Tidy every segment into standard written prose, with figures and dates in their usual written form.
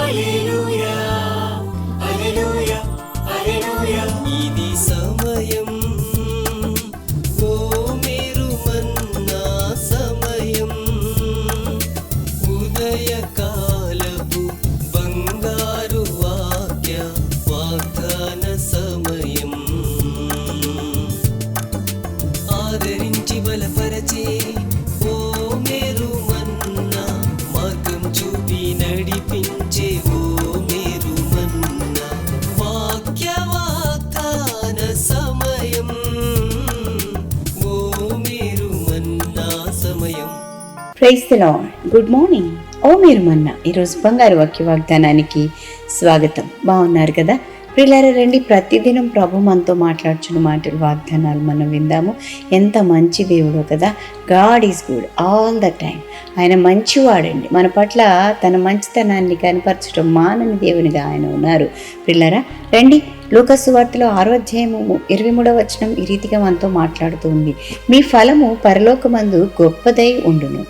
హల్లెలూయా హల్లెలూయా హల్లెలూయా. ఇది సమయం, ఓ మీరు మన్నా సమయం, ఉదయకాలపు బంగారు వాక్య వాగ్దాన సమయం. ఆదరించి బలపరచే ఓ మేరు మన్నా, మార్గం చూపి నడిపించే ఓ మేరు మన్నా, వాక్య వాగ్దాన సమయం, ఓ మేరు మన్నా సమయం. Praise the Lord. Good morning. ఓ మీరు మన్నా ఈరోజు బంగారు వాక్య వాగ్దానానికి స్వాగతం. బాగున్నారు కదా ప్రియులారా? రండి, ప్రతిదినం ప్రభు మనతో మాట్లాడుచున్న మాటలు, వాగ్దానాలు మనం విందాము. ఎంత మంచి దేవుడో కదా. God is good all the time. ఆయన మంచివాడండి. మన పట్ల తన మంచితనాన్ని కనపరచడం మానని దేవునిగా ఆయన ఉన్నారు. ప్రియులారా రండి, లూకాసు వార్తలో 6వ అధ్యాయము 23వ వచనం ఈ రీతిగా మనతో మాట్లాడుతూ ఉంది. మీ ఫలము పరలోకమందు గొప్పదై ఉండును.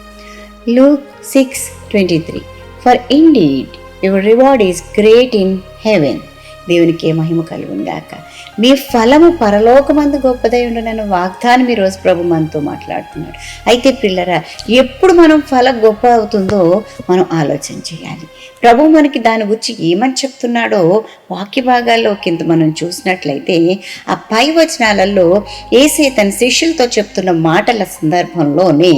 Luke 6:23. For indeed your reward is great in heaven. దేవునికి మహిమ కలుగును గాక. మీ ఫలము పరలోకమందు గొప్పదై ఉండునన్న వాగ్దానం ఈ రోజు ప్రభు మనతో మాట్లాడుతున్నాడు. అయితే పిల్లరా, ఎప్పుడు మనం ఫలం గొప్ప అవుతుందో మనం ఆలోచన చేయాలి. ప్రభు మనకి దాని గురించి ఏమని చెప్తున్నాడో వాక్య భాగాల్లో కింద మనం చూసినట్లయితే ఆ పై వచనాలలో యేసే తన శిష్యులతో చెప్తున్న మాటల సందర్భంలోనే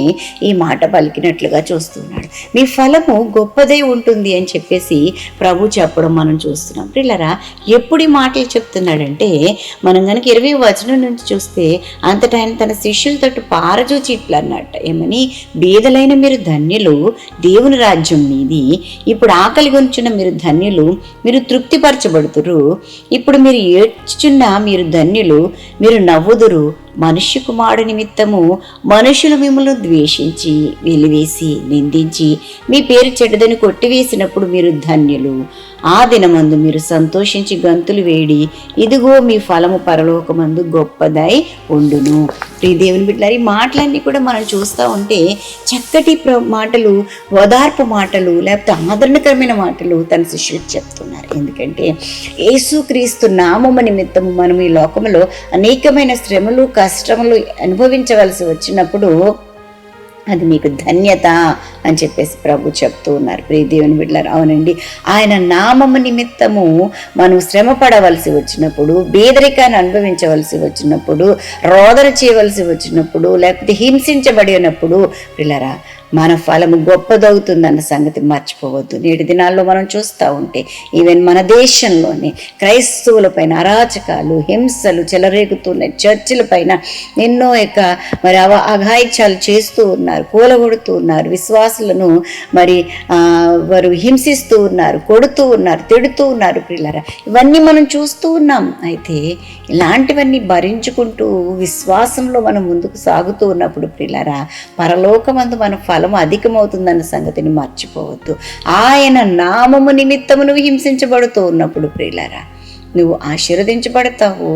ఈ మాట పలికినట్లుగా చూస్తున్నాడు. మీ ఫలము గొప్పదై ఉంటుంది అని చెప్పేసి ప్రభు చెప్పడం మనం చూస్తున్నాం. పిల్లరా, ఎప్పుడు ఈ మాటలు చెప్తున్నాడంటే మనం కనుక 20వ వచనం నుంచి చూస్తే అంతటా ఆయన తన శిష్యులతో పారజూచి ఇట్లా అన్నట్ట, ఏమని? బీదలైన మీరు ధన్యులు, దేవుని రాజ్యం మీది. ఇప్పుడు ఆకలి గుంచున్న మీరు ధన్యులు, మీరు తృప్తిపరచబడుతురు. ఇప్పుడు మీరు ఏడ్చుచున్న మీరు ధన్యులు, మీరు నవ్వుదురు. మనుష్య కుమారుడు నిమిత్తము మనుషులు మిమ్మల్ని ద్వేషించి, వెలివేసి, నిందించి, మీ పేరు చెడ్డదని కొట్టివేసినప్పుడు మీరు ధన్యులు. ఆ దినమందు మీరు సంతోషించి గంతులు వేడి, ఇదిగో మీ ఫలము పరలోకమందు గొప్పదై ఉండును. ప్రియ దేవుని బిడ్డలారా, ఈ మాటలన్నీ కూడా మనం చూస్తూ ఉంటే చక్కటి మాటలు, ఓదార్పు మాటలు, లేకపోతే ఆదరణకరమైన మాటలు తన శిష్యులకు చెప్తున్నారు. ఎందుకంటే యేసుక్రీస్తు నామము నిమిత్తము మనం ఈ లోకంలో అనేకమైన శ్రమలు, కష్టములు అనుభవించవలసి వచ్చినప్పుడు అది మీకు ధన్యత అని చెప్పేసి ప్రభు చెప్తూ ఉన్నారు. ప్రియ దేవుని బిడ్డలారా, అవునండి, ఆయన నామము నిమిత్తము మనం శ్రమ పడవలసి వచ్చినప్పుడు, బేదరికాన్ని అనుభవించవలసి వచ్చినప్పుడు, రోదన చేయవలసి వచ్చినప్పుడు, లేకపోతే హింసించబడినప్పుడు పిల్లరా మన ఫలము గొప్పదవుతుందన్న సంగతి మర్చిపోవద్దు. నేటి దినాల్లో మనం చూస్తూ ఉంటే ఈవెన్ మన దేశంలోనే క్రైస్తవుల పైన అరాచకాలు, హింసలు చెలరేగుతున్నాయి. చర్చిల పైన ఎన్నో మరి అఘాయిత్యాలు చేస్తూ ఉన్నారు, కూలగొడుతూ ఉన్నారు. విశ్వాసులను మరి వారు హింసిస్తూ ఉన్నారు, కొడుతూ ఉన్నారు, తిడుతూ ఉన్నారు. పిల్లరా, ఇవన్నీ మనం చూస్తూ ఉన్నాం. అయితే ఇలాంటివన్నీ భరించుకుంటూ విశ్వాసంలో మనం ముందుకు సాగుతూ ఉన్నప్పుడు పిల్లరా, పరలోకమందు మన ఫలం అధికమవుతుందన్న సంగతిని మర్చిపోవద్దు. ఆయన నామము నిమిత్తము నువ్వు హింసించబడుతూ ఉన్నప్పుడు ప్రియులారా, నువ్వు ఆశీర్వదించబడతావు,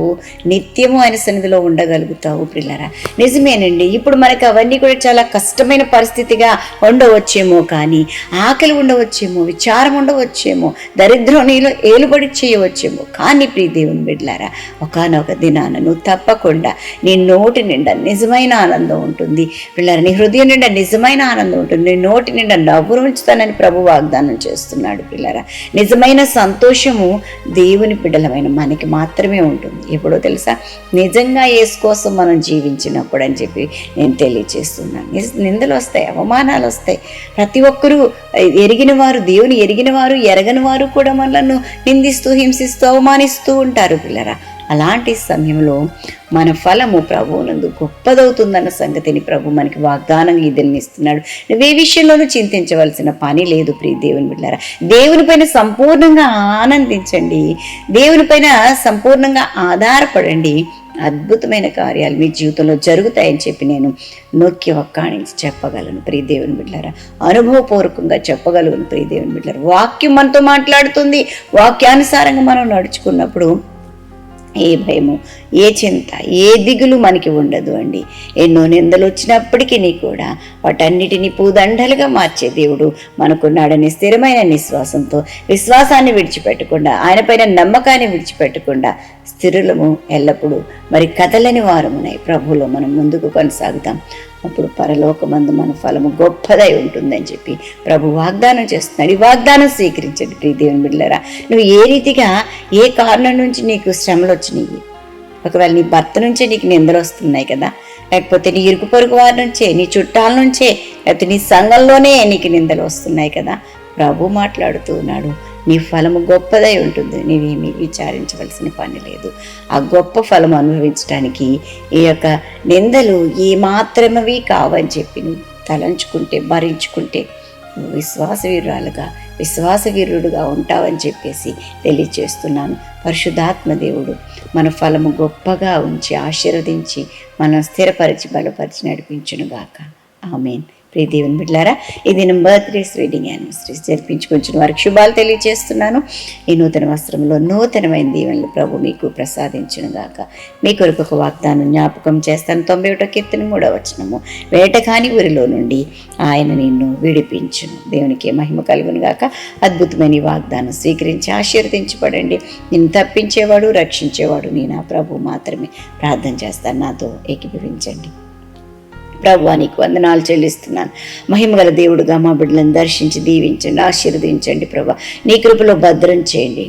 నిత్యము ఆయన సన్నిధిలో ఉండగలుగుతావు. ప్రియులారా, నిజమేనండి, ఇప్పుడు మనకి అవన్నీ కూడా చాలా కష్టమైన పరిస్థితిగా ఉండవచ్చేమో, కానీ ఆకలి ఉండవచ్చేమో, విచారం ఉండవచ్చేమో, దరిద్రం నీలో ఏలుబడి చేయవచ్చేమో, కానీ ప్రియ దేవుని బిడ్డలారా, ఒకానొక దినాన నువ్వు తప్పకుండా నీ నోటి నిండా నిజమైన ఆనందం ఉంటుంది. పిల్లరా, నీ హృదయం నిండా నిజమైన ఆనందం ఉంటుంది. నీ నోటి నిండా నవ్వును ఉంచుతానని ప్రభు వాగ్దానం చేస్తున్నాడు. పిల్లరా, నిజమైన సంతోషము దేవుని బిడ్డల మనకి మాత్రమే ఉంటుంది. ఎప్పుడో తెలుసా? నిజంగా యేసు కోసం మనం జీవించినప్పుడు అని చెప్పి నేను తెలియచేస్తున్నాను. నిందలు వస్తాయి, అవమానాలు వస్తాయి. ప్రతి ఒక్కరూ ఎరిగిన వారు, దేవుని ఎరిగిన వారు, ఎరగని వారు కూడా మనల్ని నిందిస్తూ, హింసిస్తూ, అవమానిస్తూ ఉంటారు. పిల్లరా, అలాంటి సమయంలో మన ఫలము ప్రభువునందు గొప్పదవుతుందన్న సంగతిని ప్రభు మనకి వాగ్దానం ఇస్తున్నాడు. నువ్వే విషయంలోనూ చింతించవలసిన పని లేదు. ప్రియ దేవుని బిడ్డలారా, దేవుని పైన సంపూర్ణంగా ఆనందించండి, దేవుని పైన సంపూర్ణంగా ఆధారపడండి. అద్భుతమైన కార్యాలు మీ జీవితంలో జరుగుతాయని చెప్పి నేను నొక్కి ఒక్కాణించి చెప్పగలను. ప్రియ దేవుని బిడ్డలారా, అనుభవపూర్వకంగా చెప్పగలను. ప్రియ దేవుని బిడ్డలారా, వాక్యం మనతో మాట్లాడుతుంది. వాక్యానుసారంగా మనం నడుచుకున్నప్పుడు ఏ భయము, ఏ చింత, ఏ దిగులు మనకి ఉండదు అండి. ఎన్నో నిందలు వచ్చినప్పటికీ కూడా వాటన్నిటిని పూదండలుగా మార్చే దేవుడు మనకున్నాడని స్థిరమైన విశ్వాసాన్ని విడిచిపెట్టకుండా, ఆయన పైన నమ్మకాన్ని విడిచిపెట్టకుండా స్థిరులము ఎల్లప్పుడూ మరి కదలని వారమునై ప్రభువులో మనం ముందుకు కొనసాగుతాం. అప్పుడు పరలోకమందు మన ఫలము గొప్పదై ఉంటుందని చెప్పి ప్రభు వాగ్దానం చేస్తున్నాడు. ఈ వాగ్దానం స్వీకరించండి ప్రియ దేవుని బిడ్డలారా. నువ్వు ఏ రీతిగా, ఏ కారణం నుంచి నీకు శ్రమలు వచ్చినాయి, ఒకవేళ నీ భర్త నుంచే నీకు నిందలు వస్తున్నాయి కదా, లేకపోతే నీ ఇరుకు పొరుగు వారి నుంచే, నీ చుట్టాల నుంచే, లేకపోతే నీ సంఘంలోనే నీకు నిందలు వస్తున్నాయి కదా, ప్రభు మాట్లాడుతూ ఉన్నాడు, నీ ఫలము గొప్పదై ఉంటుంది, నీవేమీ విచారించవలసిన పని లేదు. ఆ గొప్ప ఫలం అనుభవించడానికి ఈ యొక్క నిందలు ఏ మాత్రమవి కావని చెప్పి నువ్వు తలంచుకుంటే, భరించుకుంటే నువ్వు విశ్వాసవీరుడుగా ఉంటావని చెప్పేసి తెలియచేస్తున్నాను. పరిశుద్ధాత్మ దేవుడు మన ఫలము గొప్పగా ఉంచి ఆశీర్వదించి మనం స్థిరపరిచి బలపరిచి నడిపించునుగాక. ఆమేన్. ప్రియ దేవుని బిడ్డలారా, ఈ దినం బర్త్డేస్, వెడ్డింగ్ యానివర్సరీస్ జరిపించుకొంచిన వారికి శుభాలు తెలియజేస్తున్నాను. ఈ నూతన వస్త్రంలో నూతనమైన దీవెనలు ప్రభు మీకు ప్రసాదించునుగాక. మీ కొరకు ఒక వాగ్దానం జ్ఞాపకం చేస్తాను. 91వ కీర్తన 3వ వచనము, వేటకాని ఊరిలో నుండి ఆయన నిన్ను విడిపించును. దేవునికి మహిమ కలుగును గాక. అద్భుతమైన ఈ వాగ్దానం స్వీకరించి ఆశీర్వదించబడండి. నిన్ను తప్పించేవాడు, రక్షించేవాడు నీ నా ప్రభు మాత్రమే. ప్రార్థన చేస్తాను, నాతో ఏకీభవించండి. ప్రభువా, నీకు వందనాలు చెల్లిస్తున్నాను. మహిమగల దేవుడుగా మా బిడ్డలను దర్శించి దీవించండి, ఆశీర్వదించండి. ప్రభా, నీ కృపలో భద్రం చేయండి.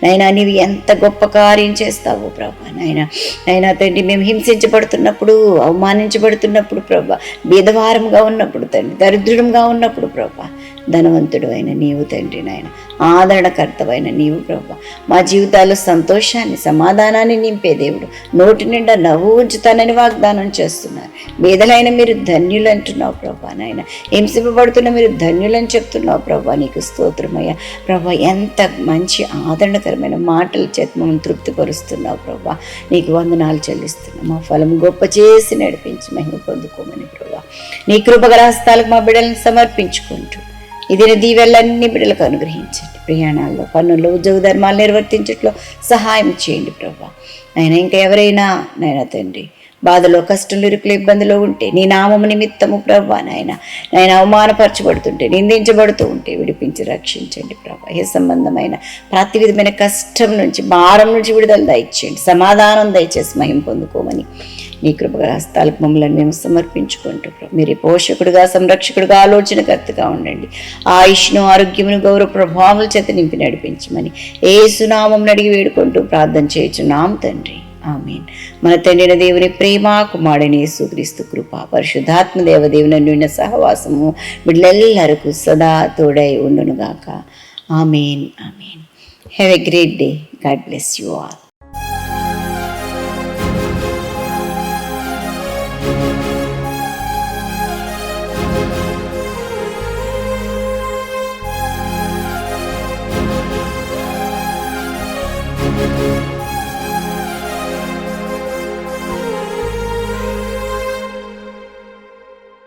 నాయనా నీవు ఎంత గొప్ప కార్యం చేస్తావో ప్రభా. నాయనా తండ్రి, మేము హింసించబడుతున్నప్పుడు, అవమానించబడుతున్నప్పుడు ప్రభా, బీదవారంగా ఉన్నప్పుడు తండ్రి, దరిద్రుడంగా ఉన్నప్పుడు ప్రభా, ధనవంతుడు అయిన నీవు తండ్రి, నాయన ఆదరణకర్తవైన నీవు ప్రభా, మా జీవితాల్లో సంతోషాన్ని, సమాధానాన్ని నింపే దేవుడు, నోటి నిండా నవ్వు ఉంచుతానని వాగ్దానం చేస్తున్నారు. బీదలైన మీరు ధన్యులు అంటున్నావు ప్రభా. నాయన హింసింపబడుతున్న మీరు ధన్యులని చెప్తున్నావు ప్రభా. నీకు స్తోత్రమయ్యా ప్రభా. ఎంత మంచి ఆదరణకరమైన మాటల చేత మమ్మల్ని తృప్తిపరుస్తున్నావు ప్రభా. నీకు వందనాలు చెల్లిస్తున్నావు. మా ఫలం గొప్ప చేసి నడిపించి మహిమ పొందుకోమని ప్రభా, నీ కృపగల హస్తాలకు మా బిడ్డలను సమర్పించుకుంటూ ఇదిన దీవెల్లన్నీ బిడ్డలకు అనుగ్రహించండి. ప్రయాణాల్లో, పనుల్లో, ఉద్యోగ ధర్మాలు నిర్వర్తించట్లో సహాయం చేయండి ప్రభా. ఆయన ఇంకా ఎవరైనా నాయన తండ్రి బాధలో, కష్టంలో, ఇరుకులు, ఇబ్బందులు ఉంటే నీ నామము నిమిత్తము ప్రభా నాయన అవమానపరచబడుతుంటే, నిందించబడుతూ ఉంటే విడిపించి రక్షించండి ప్రభా. ఏ సంబంధమైన ప్రతి విధమైన కష్టం నుంచి, భారం నుంచి విడుదల దయచేయండి. సమాధానం దయచేసి మహిమ పొందుకోమని నీ కృపగల హస్తాలకు మమ్మల్ని మేము సమర్పించుకుంటూ మీరు పోషకుడుగా, సంరక్షకుడుగా, ఆలోచనకర్తగా ఉండండి. ఆయుష్ను, ఆరోగ్యమును, గౌరవ ప్రభావాల చేత నింపి నడిపించమని యేసు నామమున అడిగి వేడుకుంటూ ప్రార్థన చేయుచున్నాం తండ్రి. ఆమేన్. మన తండ్రి దేవుని ప్రేమ, కుమారుడైన యేసుక్రీస్తు కృప, పరిశుద్ధాత్మ దేవుని సహవాసము బిడ్డలెల్లరకు సదా తోడై ఉండునుగాక. Amen. Amen. Have a great day. God bless you all.